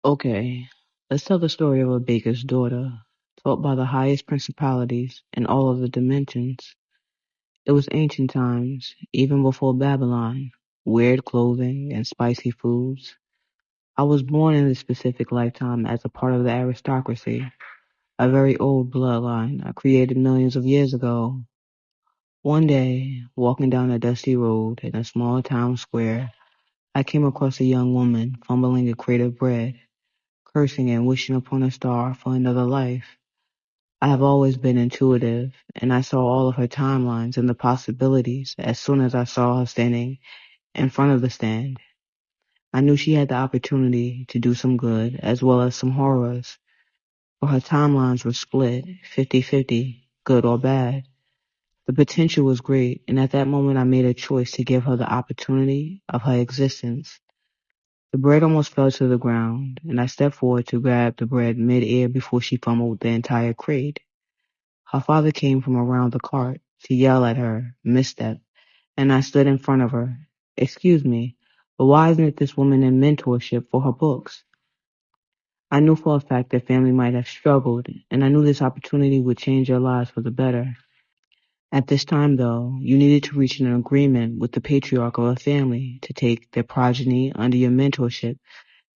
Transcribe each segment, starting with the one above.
Okay, let's tell the story of a baker's daughter, taught by the highest principalities in all of the dimensions. It was ancient times, even before Babylon, weird clothing and spicy foods. I was born in this specific lifetime as a part of the aristocracy, a very old bloodline I created millions of years ago. One day, walking down a dusty road in a small town square, I came across a young woman fumbling a crate of bread, cursing and wishing upon a star for another life. I have always been intuitive, and I saw all of her timelines and the possibilities as soon as I saw her standing in front of the stand. I knew she had the opportunity to do some good as well as some horrors, for her timelines were split 50-50, good or bad. The potential was great, and at that moment I made a choice to give her the opportunity of her existence. The bread almost fell to the ground, and I stepped forward to grab the bread mid-air before she fumbled the entire crate. Her father came from around the cart to yell at her, misstep, and I stood in front of her. Excuse me, but why isn't this woman in mentorship for her books? I knew for a fact that family might have struggled, and I knew this opportunity would change their lives for the better. At this time, though, you needed to reach an agreement with the patriarch of a family to take their progeny under your mentorship,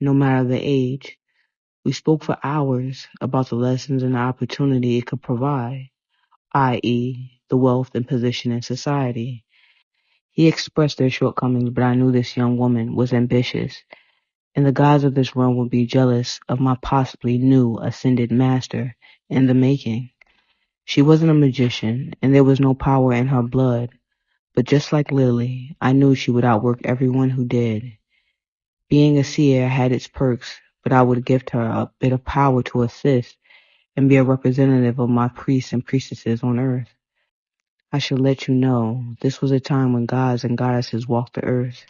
no matter the age. We spoke for hours about the lessons and the opportunity it could provide, i.e., the wealth and position in society. He expressed their shortcomings, but I knew this young woman was ambitious, and the gods of this realm would be jealous of my possibly new ascended master in the making. She wasn't a magician, and there was no power in her blood, but just like Lily, I knew she would outwork everyone who did. Being a seer had its perks, but I would gift her a bit of power to assist and be a representative of my priests and priestesses on earth. I should let you know, this was a time when gods and goddesses walked the earth,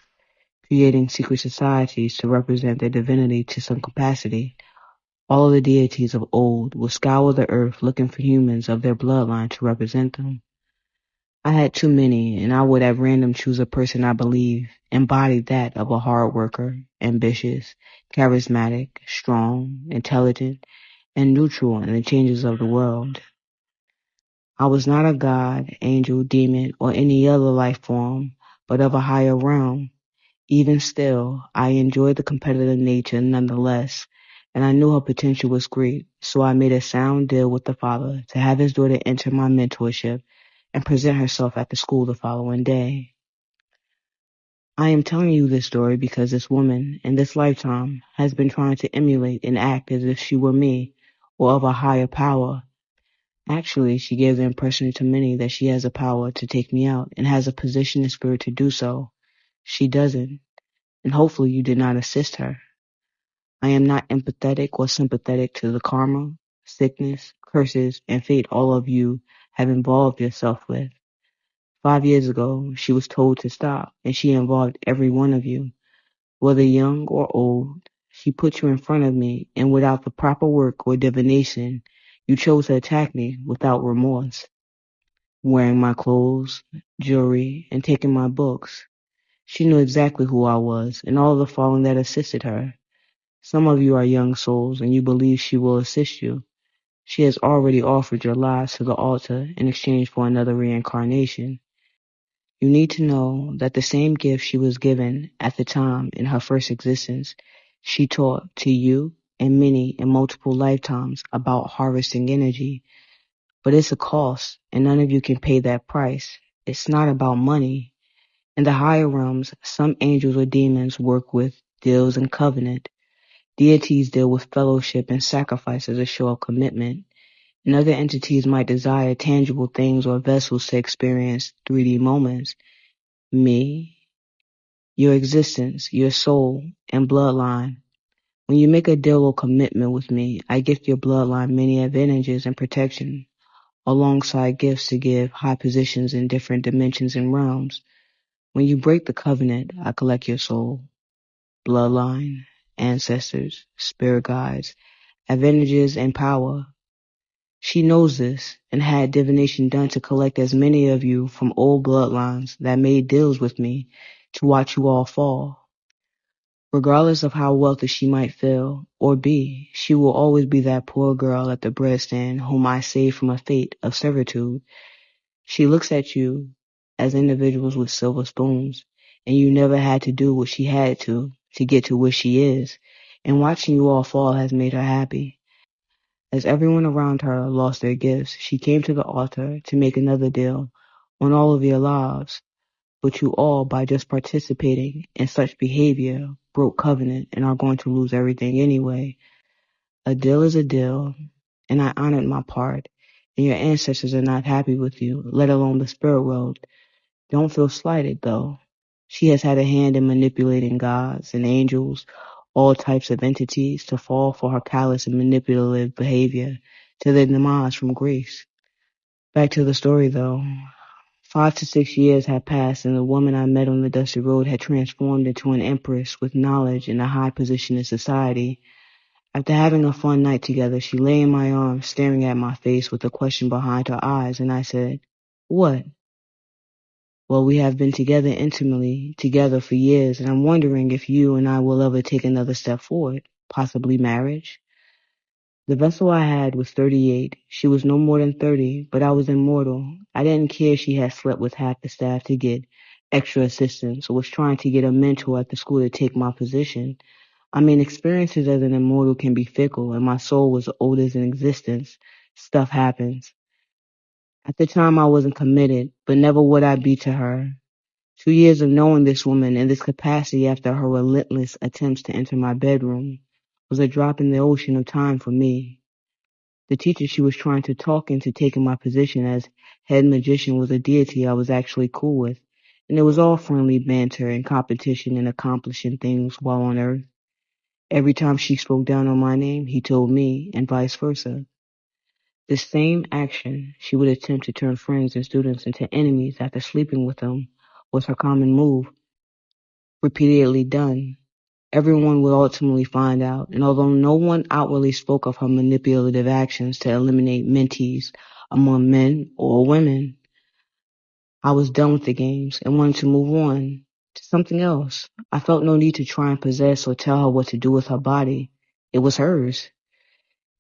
creating secret societies to represent their divinity to some capacity. All of the deities of old would scour the earth looking for humans of their bloodline to represent them. I had too many, and I would at random choose a person I believe embodied that of a hard worker, ambitious, charismatic, strong, intelligent, and neutral in the changes of the world. I was not a god, angel, demon, or any other life form, but of a higher realm. Even still, I enjoyed the competitive nature nonetheless, and I knew her potential was great, so I made a sound deal with the father to have his daughter enter my mentorship and present herself at the school the following day. I am telling you this story because this woman, in this lifetime, has been trying to emulate and act as if she were me, or of a higher power. Actually, she gave the impression to many that she has the power to take me out and has a position and spirit to do so. She doesn't, and hopefully you did not assist her. I am not empathetic or sympathetic to the karma, sickness, curses, and fate all of you have involved yourself with. 5 years ago, she was told to stop, and she involved every one of you, whether young or old. She put you in front of me, and without the proper work or divination, you chose to attack me without remorse, wearing my clothes, jewelry, and taking my books. She knew exactly who I was and all the fallen that assisted her. Some of you are young souls, and you believe she will assist you. She has already offered your lives to the altar in exchange for another reincarnation. You need to know that the same gift she was given at the time in her first existence, she taught to you and many in multiple lifetimes about harvesting energy. But it's a cost, and none of you can pay that price. It's not about money. In the higher realms, some angels or demons work with deals and covenant. Deities deal with fellowship and sacrifice as a show of commitment. And other entities might desire tangible things or vessels to experience 3D moments. Me, your existence, your soul, and bloodline. When you make a deal or commitment with me, I gift your bloodline many advantages and protection, alongside gifts to give high positions in different dimensions and realms. When you break the covenant, I collect your soul, bloodline, ancestors, spirit guides, advantages, and power. She knows this and had divination done to collect as many of you from old bloodlines that made deals with me to watch you all fall. Regardless of how wealthy she might feel or be, she will always be that poor girl at the bread stand whom I saved from a fate of servitude. She looks at you as individuals with silver spoons, and you never had to do what she had to get to where she is, and watching you all fall has made her happy. As everyone around her lost their gifts, she came to the altar to make another deal on all of your lives, but you all, by just participating in such behavior, broke covenant and are going to lose everything anyway. A deal is a deal, and I honored my part, and your ancestors are not happy with you, let alone the spirit world. Don't feel slighted, though. She has had a hand in manipulating gods and angels, all types of entities, to fall for her callous and manipulative behavior, to their demise from grace. Back to the story, though. 5 to 6 years had passed, and the woman I met on the dusty road had transformed into an empress with knowledge and a high position in society. After having a fun night together, she lay in my arms, staring at my face with a question behind her eyes, and I said, "What?" "Well, we have been together intimately, together for years, and I'm wondering if you and I will ever take another step forward, possibly marriage." The vessel I had was 38. She was no more than 30, but I was immortal. I didn't care if she had slept with half the staff to get extra assistance or was trying to get a mentor at the school to take my position. I mean, experiences as an immortal can be fickle, and my soul was old as an existence. Stuff happens. At the time, I wasn't committed, but never would I be to her. 2 years of knowing this woman in this capacity after her relentless attempts to enter my bedroom was a drop in the ocean of time for me. The teacher she was trying to talk into taking my position as head magician was a deity I was actually cool with, and it was all friendly banter and competition in accomplishing things while on Earth. Every time she spoke down on my name, he told me, and vice versa. The same action she would attempt to turn friends and students into enemies after sleeping with them was her common move, repeatedly done. Everyone would ultimately find out, and although no one outwardly spoke of her manipulative actions to eliminate mentees among men or women, I was done with the games and wanted to move on to something else. I felt no need to try and possess or tell her what to do with her body. It was hers.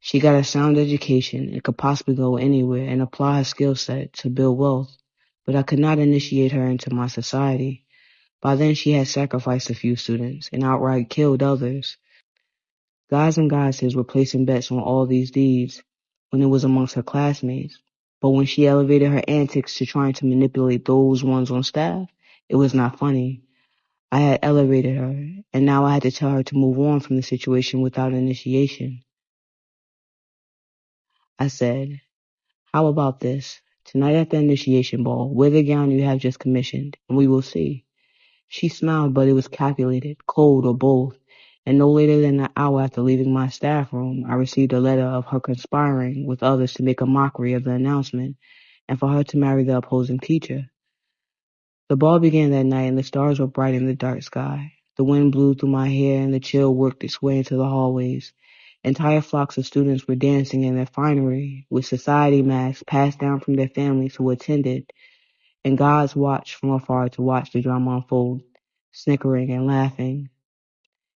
She got a sound education and could possibly go anywhere and apply her skill set to build wealth, but I could not initiate her into my society. By then she had sacrificed a few students and outright killed others. Guys and goddesses were placing bets on all these deeds when it was amongst her classmates. But when she elevated her antics to trying to manipulate those ones on staff, it was not funny. I had elevated her, and now I had to tell her to move on from the situation without initiation. I said, "How about this? Tonight at the initiation ball, wear the gown you have just commissioned, and we will see." She smiled, but it was calculated, cold, or both, and no later than an hour after leaving my staff room, I received a letter of her conspiring with others to make a mockery of the announcement and for her to marry the opposing teacher. The ball began that night, and the stars were bright in the dark sky. The wind blew through my hair, and the chill worked its way into the hallways. Entire flocks of students were dancing in their finery, with society masks passed down from their families who attended, and guards watched from afar to watch the drama unfold, snickering and laughing.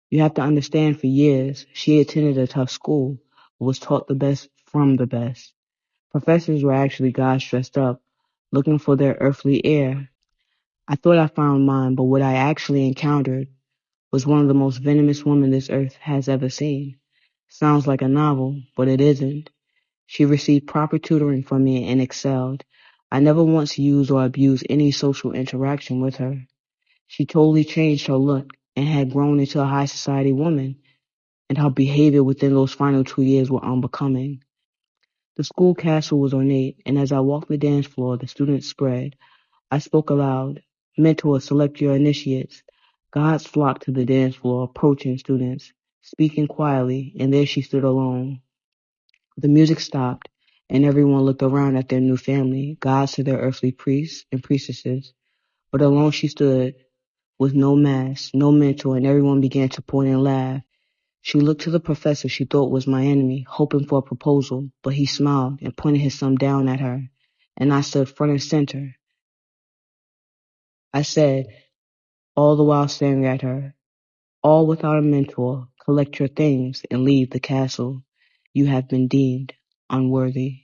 You have to understand, for years, she attended a tough school, but was taught the best from the best. Professors were actually gods dressed up, looking for their earthly heir. I thought I found mine, but what I actually encountered was one of the most venomous women this earth has ever seen. Sounds like a novel, but it isn't. She received proper tutoring from me and excelled. I never once used or abused any social interaction with her. She totally changed her look and had grown into a high society woman, and her behavior within those final 2 years were unbecoming. The school castle was ornate, and as I walked the dance floor, the students spread. I spoke aloud. "Mentors, select your initiates." Gods flocked to the dance floor, approaching students, speaking quietly, and there she stood alone. The music stopped, and everyone looked around at their new family, gods to their earthly priests and priestesses. But alone she stood, with no mask, no mentor, and everyone began to point and laugh. She looked to the professor she thought was my enemy, hoping for a proposal, but he smiled and pointed his thumb down at her, and I stood front and center. I said, all the while staring at her, All without a mentor, collect your things and leave the castle. You have been deemed unworthy.